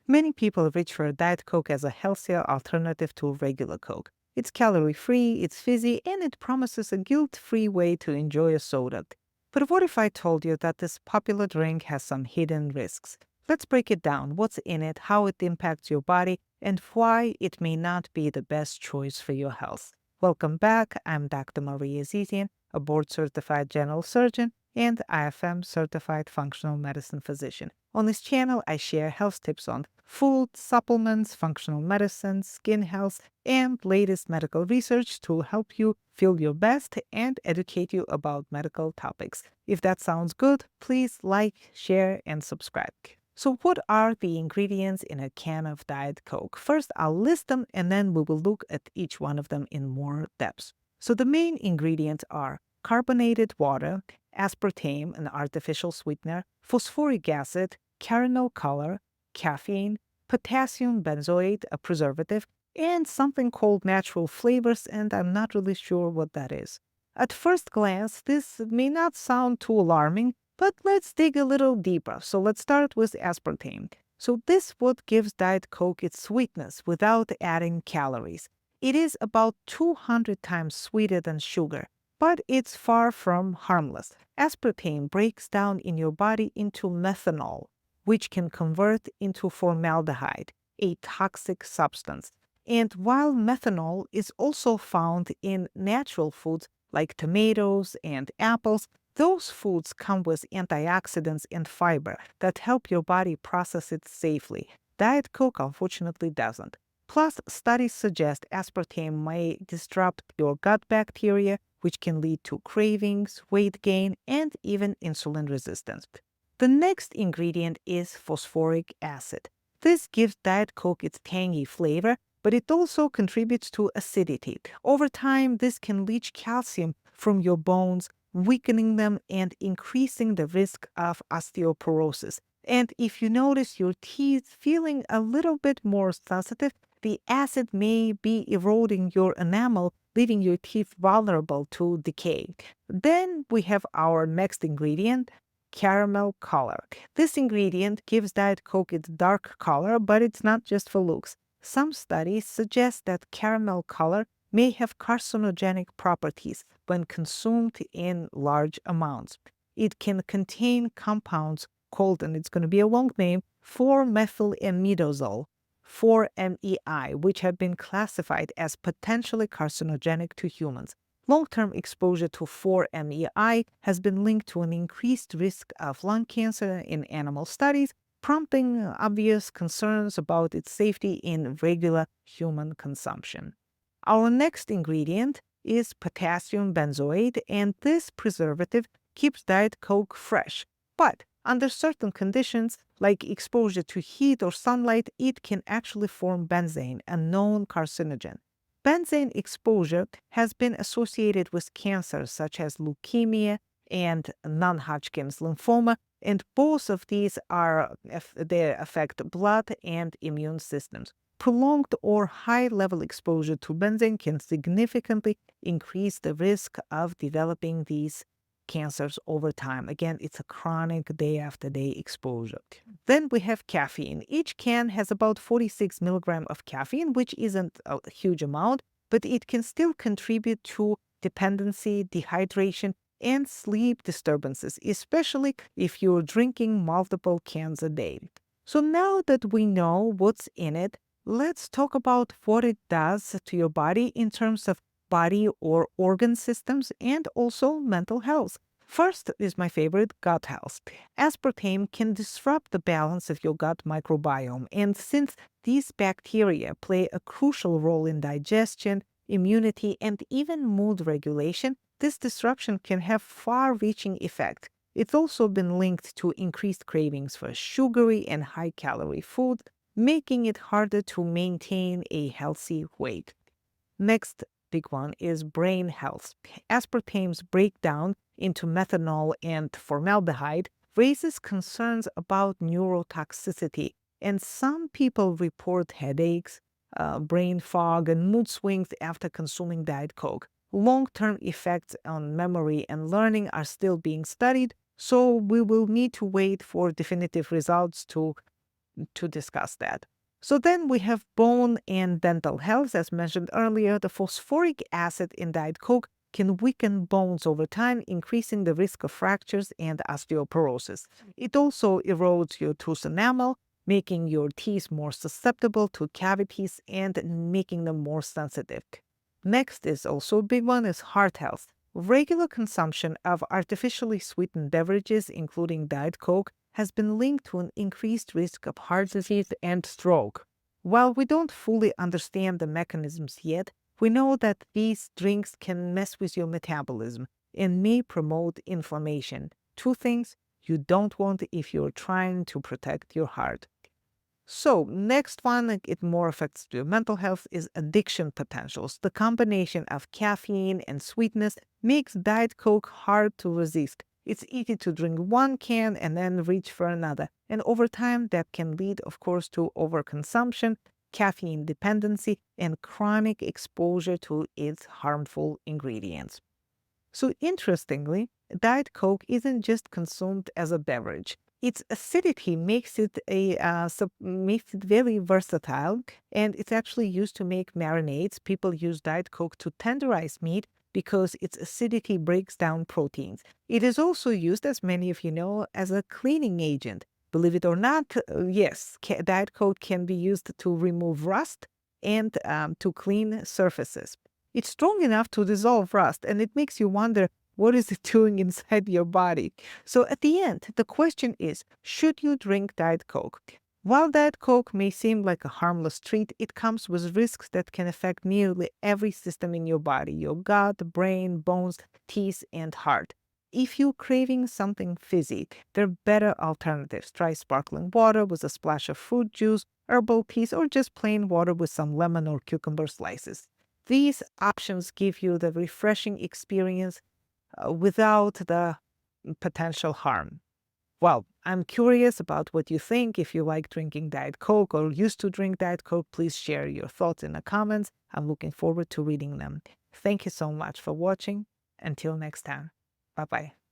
Many people reach for Diet Coke as a healthier alternative to regular Coke. It's calorie-free, it's fizzy, and it promises a guilt-free way to enjoy a soda. But what if I told you that this popular drink has some hidden risks? Let's break it down. What's in it, how it impacts your body, and why it may not be the best choice for your health. Welcome back. I'm Dr. Maria Azizian, a board-certified general surgeon and IFM-certified functional medicine physician. On this channel, I share health tips on food, supplements, functional medicine, skin health, and latest medical research to help you feel your best and educate you about medical topics. If that sounds good, please like, share, and subscribe. So what are the ingredients in a can of Diet Coke? First, I'll list them and then we will look at each one of them in more depth. So the main ingredients are carbonated water, aspartame, an artificial sweetener, phosphoric acid, caramel color, caffeine, potassium benzoate, a preservative, and something called natural flavors, and I'm not really sure what that is. At first glance, this may not sound too alarming, but let's dig a little deeper. So let's start with aspartame. So this what gives Diet Coke its sweetness without adding calories. It is about 200 times sweeter than sugar, but it's far from harmless. Aspartame breaks down in your body into methanol, which can convert into formaldehyde, a toxic substance. And while methanol is also found in natural foods like tomatoes and apples, those foods come with antioxidants and fiber that help your body process it safely. Diet Coke unfortunately doesn't. Plus, studies suggest aspartame may disrupt your gut bacteria, which can lead to cravings, weight gain, and even insulin resistance. The next ingredient is phosphoric acid. This gives Diet Coke its tangy flavor, but it also contributes to acidity. Over time, this can leach calcium from your bones, weakening them and increasing the risk of osteoporosis. And if you notice your teeth feeling a little bit more sensitive, the acid may be eroding your enamel, leaving your teeth vulnerable to decay. Then we have our next ingredient, caramel color. This ingredient gives Diet Coke its dark color, but it's not just for looks. Some studies suggest that caramel color may have carcinogenic properties when consumed in large amounts. It can contain compounds called, and it's going to be a long name, 4-methylamidazole, 4-MeI, which have been classified as potentially carcinogenic to humans. Long-term exposure to 4-MeI has been linked to an increased risk of lung cancer in animal studies, prompting obvious concerns about its safety in regular human consumption. Our next ingredient is potassium benzoate, and this preservative keeps Diet Coke fresh. But under certain conditions, like exposure to heat or sunlight, it can actually form benzene, a known carcinogen. Benzene exposure has been associated with cancers such as leukemia and non-Hodgkin's lymphoma, and both of these they affect blood and immune systems. Prolonged or high-level exposure to benzene can significantly increase the risk of developing these cancers over time. Again, it's a chronic day-after-day exposure. Then we have caffeine. Each can has about 46 milligrams of caffeine, which isn't a huge amount, but it can still contribute to dependency, dehydration, and sleep disturbances, especially if you're drinking multiple cans a day. So now that we know what's in it, let's talk about what it does to your body in terms of body or organ systems and also mental health. First is my favorite, gut health. Aspartame can disrupt the balance of your gut microbiome, and since these bacteria play a crucial role in digestion, immunity, and even mood regulation, this disruption can have far-reaching effects. It's also been linked to increased cravings for sugary and high-calorie food, making it harder to maintain a healthy weight. Next big one is brain health. Aspartame's breakdown into methanol and formaldehyde raises concerns about neurotoxicity, and some people report headaches, brain fog, and mood swings after consuming Diet Coke. Long-term effects on memory and learning are still being studied, so we will need to wait for definitive results to to discuss that. So then we have bone and dental health. As mentioned earlier, the phosphoric acid in Diet Coke can weaken bones over time, increasing the risk of fractures and osteoporosis. It also erodes your tooth enamel, making your teeth more susceptible to cavities and making them more sensitive. Next is also a big one is heart health. Regular consumption of artificially sweetened beverages, including Diet Coke, has been linked to an increased risk of heart disease and stroke. While we don't fully understand the mechanisms yet, we know that these drinks can mess with your metabolism and may promote inflammation. Two things you don't want if you're trying to protect your heart. So, next one, it more affects your mental health, is addiction potentials. The combination of caffeine and sweetness makes Diet Coke hard to resist. It's easy to drink one can and then reach for another. And over time, that can lead, of course, to overconsumption, caffeine dependency, and chronic exposure to its harmful ingredients. So, interestingly, Diet Coke isn't just consumed as a beverage. Its acidity makes it very versatile, and it's actually used to make marinades. People use Diet Coke to tenderize meat because its acidity breaks down proteins. It is also used, as many of you know, as a cleaning agent. Believe it or not, yes, Diet Coke can be used to remove rust and to clean surfaces. It's strong enough to dissolve rust, and it makes you wonder what is it doing inside your body. So at the end, the question is, should you drink Diet Coke? While Diet Coke may seem like a harmless treat, it comes with risks that can affect nearly every system in your body: your gut, brain, bones, teeth, and heart. If you're craving something fizzy, there are better alternatives. Try sparkling water with a splash of fruit juice, herbal teas, or just plain water with some lemon or cucumber slices. These options give you the refreshing experience without the potential harm. Well, I'm curious about what you think. If you like drinking Diet Coke or used to drink Diet Coke, please share your thoughts in the comments. I'm looking forward to reading them. Thank you so much for watching. Until next time. Bye-bye.